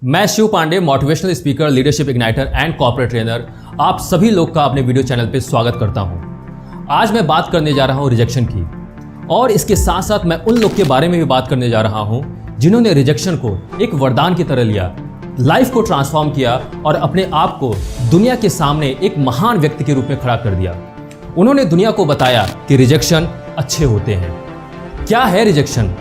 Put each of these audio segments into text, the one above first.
मैं Shiv Pandey, motivational speaker, leadership igniter and corporate trainer, आप सभी लोग का अपने वीडियो चैनल पे स्वागत करता हूं। आज मैं बात करने जा रहा हूं रिजेक्शन की, और इसके साथ साथ मैं उन लोग के बारे में भी बात करने जा रहा हूं जिन्होंने रिजेक्शन को एक वरदान की तरह लिया, लाइफ को ट्रांसफॉर्म किया और अपने आप को दुनिया के सामने एक महान व्यक्ति के रूप में खड़ा कर दिया। उन्होंने दुनिया को बताया कि रिजेक्शन अच्छे होते हैं। क्या है rejection?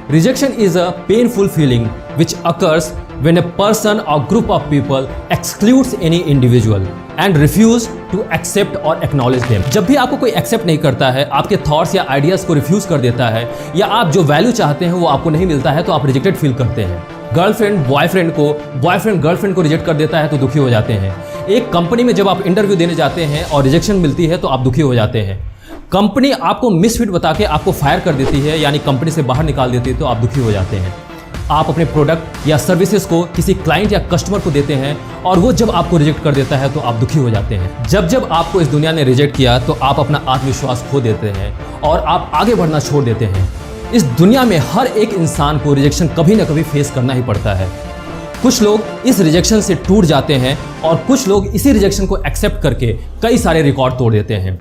Rejection is a painful feeling which occurs when a person or group of people excludes any individual and refuse to accept or acknowledge them। जब भी आपको कोई एक्सेप्ट नहीं करता है, आपके थॉट्स या आइडियाज को रिफ्यूज कर देता है, या आप जो वैल्यू चाहते हैं वो आपको नहीं मिलता है, तो आप रिजेक्टेड फील करते हैं। गर्लफ्रेंड बॉयफ्रेंड को, बॉयफ्रेंड गर्लफ्रेंड को रिजेक्ट कर देता है तो दुखी हो जाते हैं। एक कंपनी में जब आप इंटरव्यू देने जाते हैं और रिजेक्शन मिलती है तो आप दुखी हो जाते हैं। कंपनी आपको मिसफिट बता के आपको फायर कर देती है, यानी कंपनी से बाहर निकाल देती है, तो आप दुखी हो जाते हैं। आप अपने प्रोडक्ट या सर्विसेज को किसी क्लाइंट या कस्टमर को देते हैं और वो जब आपको रिजेक्ट कर देता है तो आप दुखी हो जाते हैं। जब जब आपको इस दुनिया ने रिजेक्ट किया तो आप अपना आत्मविश्वास खो देते हैं और आप आगे बढ़ना छोड़ देते हैं। इस दुनिया में हर एक इंसान को रिजेक्शन कभी ना कभी फेस करना ही पड़ता है। कुछ लोग इस रिजेक्शन से टूट जाते हैं और कुछ लोग इसी रिजेक्शन को एक्सेप्ट करके कई सारे रिकॉर्ड तोड़ देते हैं।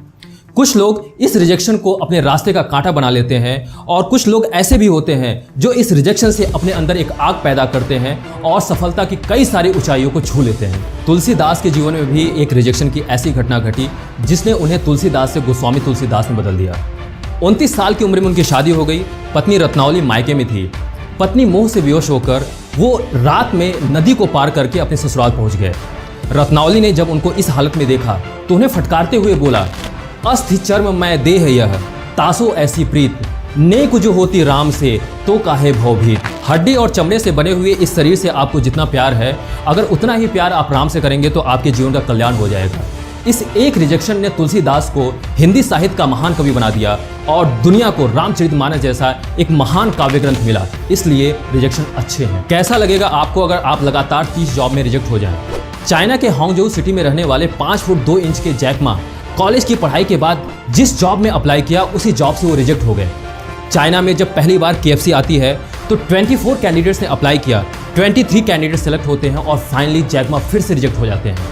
कुछ लोग इस रिजेक्शन को अपने रास्ते का कांटा बना लेते हैं, और कुछ लोग ऐसे भी होते हैं जो इस रिजेक्शन से अपने अंदर एक आग पैदा करते हैं और सफलता की कई सारी ऊंचाइयों को छू लेते हैं। तुलसीदास के जीवन में भी एक रिजेक्शन की ऐसी घटना घटी जिसने उन्हें तुलसीदास से गोस्वामी तुलसीदास में बदल दिया। 29 साल की उम्र में उनकी शादी हो गई। पत्नी रत्नावली मायके में थी। पत्नी मोह से बेहोश होकर वो रात में नदी को पार करके अपने ससुराल पहुंच गए। रत्नावली ने जब उनको इस हालत में देखा तो उन्हें फटकारते हुए बोला, अस्थि चर्म मैं देह यह, तासो ऐसी प्रीत, नेक जो होती राम से तो काहे भवभीत। हड्डी और चमड़े से बने हुए इस शरीर से आपको जितना प्यार है, अगर उतना ही प्यार आप राम से करेंगे तो आपके जीवन का कल्याण हो जाएगा। इस एक रिजेक्शन ने तुलसीदास को हिंदी साहित्य का महान कवि बना दिया और दुनिया को रामचरितमानस जैसा एक महान काव्य ग्रंथ मिला। इसलिए रिजेक्शन अच्छे हैं। कैसा लगेगा आपको अगर आप लगातार 30 जॉब में रिजेक्ट हो जाएं? चाइना के हांगझोउ सिटी में रहने वाले 5 फुट 2 इंच के जैक मा कॉलेज की पढ़ाई के बाद जिस जॉब में अप्लाई किया उसी जॉब से वो रिजेक्ट हो गए। चाइना में जब पहली बार KFC आती है तो 24 कैंडिडेट्स ने अप्लाई किया, 23 कैंडिडेट सेलेक्ट होते हैं और फाइनली जैक मा फिर से रिजेक्ट हो जाते हैं।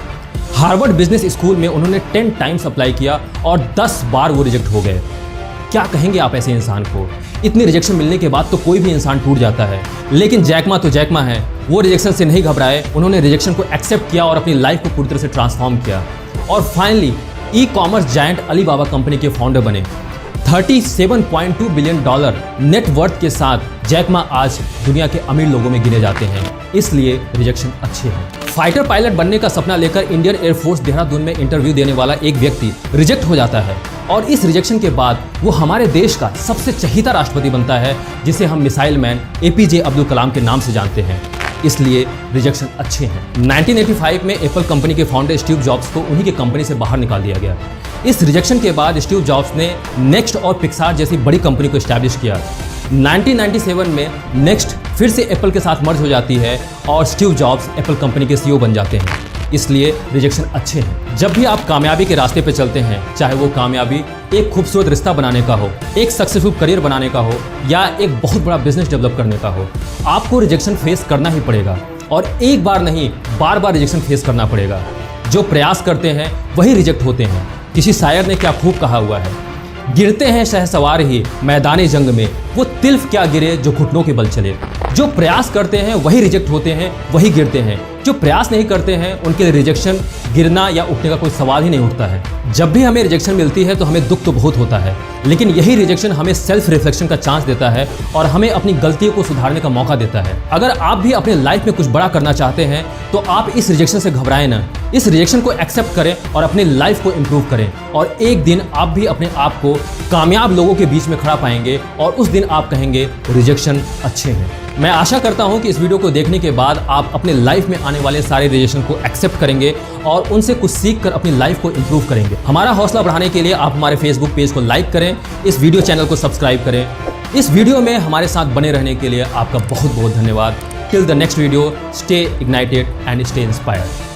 हार्वर्ड बिजनेस स्कूल में उन्होंने 10 टाइम्स अप्लाई किया और 10 बार वो रिजेक्ट हो गए। क्या कहेंगे आप ऐसे इंसान को? इतनी रिजेक्शन मिलने के बाद तो कोई भी इंसान टूट जाता है, लेकिन जैक मा तो जैक मा है। वो रिजेक्शन से नहीं घबराए, उन्होंने रिजेक्शन को एक्सेप्ट किया और अपनी लाइफ को पूरी तरह से ट्रांसफॉर्म किया और finally e-commerce giant Alibaba company के फाउंडर बने। $37.2 बिलियन नेट वर्थ के साथ जैक मा आज दुनिया के अमीर लोगों में गिने जाते हैं। इसलिए रिजेक्शन अच्छे हैं। फाइटर पायलट बनने का सपना लेकर इंडियन एयरफोर्स देहरादून में इंटरव्यू देने वाला एक व्यक्ति रिजेक्ट हो जाता है, और इस रिजेक्शन के बाद वो हमारे देश का सबसे चहीता राष्ट्रपति बनता है, जिसे हम missile man APJ Abdul Kalam के नाम से जानते हैं। इसलिए रिजेक्शन अच्छे हैं। 1985 में एप्पल कंपनी के फाउंडर स्टीव जॉब्स को उन्हीं की कंपनी से बाहर निकाल दिया गया। इस रिजेक्शन के बाद स्टीव जॉब्स ने नेक्स्ट और पिक्सार जैसी बड़ी कंपनी को एस्टैब्लिश किया। 1997 में नेक्स्ट फिर से एप्पल के साथ मर्ज हो जाती है और स्टीव जॉब्स एप्पल कंपनी के CEO बन जाते हैं। इसलिए रिजेक्शन अच्छे हैं। जब भी आप कामयाबी के रास्ते पे चलते हैं, चाहे वो कामयाबी एक खूबसूरत रिश्ता बनाने का हो, एक सक्सेसफुल करियर बनाने का हो, या एक बहुत बड़ा बिजनेस डेवलप करने का हो, आपको रिजेक्शन फेस करना ही पड़ेगा। और एक बार नहीं, बार बार रिजेक्शन फेस करना पड़ेगा। जो प्रयास करते हैं वही रिजेक्ट होते हैं। किसी शायर ने क्या खूब कहा हुआ है, गिरते हैं शहसवार ही मैदानी जंग में, वो तिल्फ क्या गिरे जो घुटनों के बल चले। जो प्रयास करते हैं वही रिजेक्ट होते हैं, वही गिरते हैं। जो प्रयास नहीं करते हैं उनके लिए रिजेक्शन, गिरना या उठने का कोई सवाल ही नहीं उठता है। जब भी हमें रिजेक्शन मिलती है तो हमें दुख तो बहुत होता है, लेकिन यही रिजेक्शन हमें सेल्फ रिफ्लेक्शन का चांस देता है और हमें अपनी गलतियों को सुधारने का मौका देता है। अगर आप भी अपने लाइफ में कुछ बड़ा करना चाहते हैं तो आप इस रिजेक्शन से घबराएं ना। इस रिजेक्शन को एक्सेप्ट करें और अपनी लाइफ को इंप्रूव करें, और एक दिन आप भी अपने आप को कामयाब लोगों के बीच में खड़ा पाएंगे और उस दिन आप कहेंगे रिजेक्शन अच्छे हैं। मैं आशा करता हूं कि इस वीडियो को देखने के बाद आप अपने लाइफ में आने वाले सारे रिजेक्शन को एक्सेप्ट करेंगे और उनसे कुछ सीख कर अपनी लाइफ को इंप्रूव करेंगे। हमारा हौसला बढ़ाने के लिए आप हमारे फेसबुक पेज को लाइक करें, इस वीडियो चैनल को सब्सक्राइब करें। इस वीडियो में हमारे साथ बने रहने के लिए आपका बहुत बहुत धन्यवाद। Till the next video, stay ignited and stay inspired.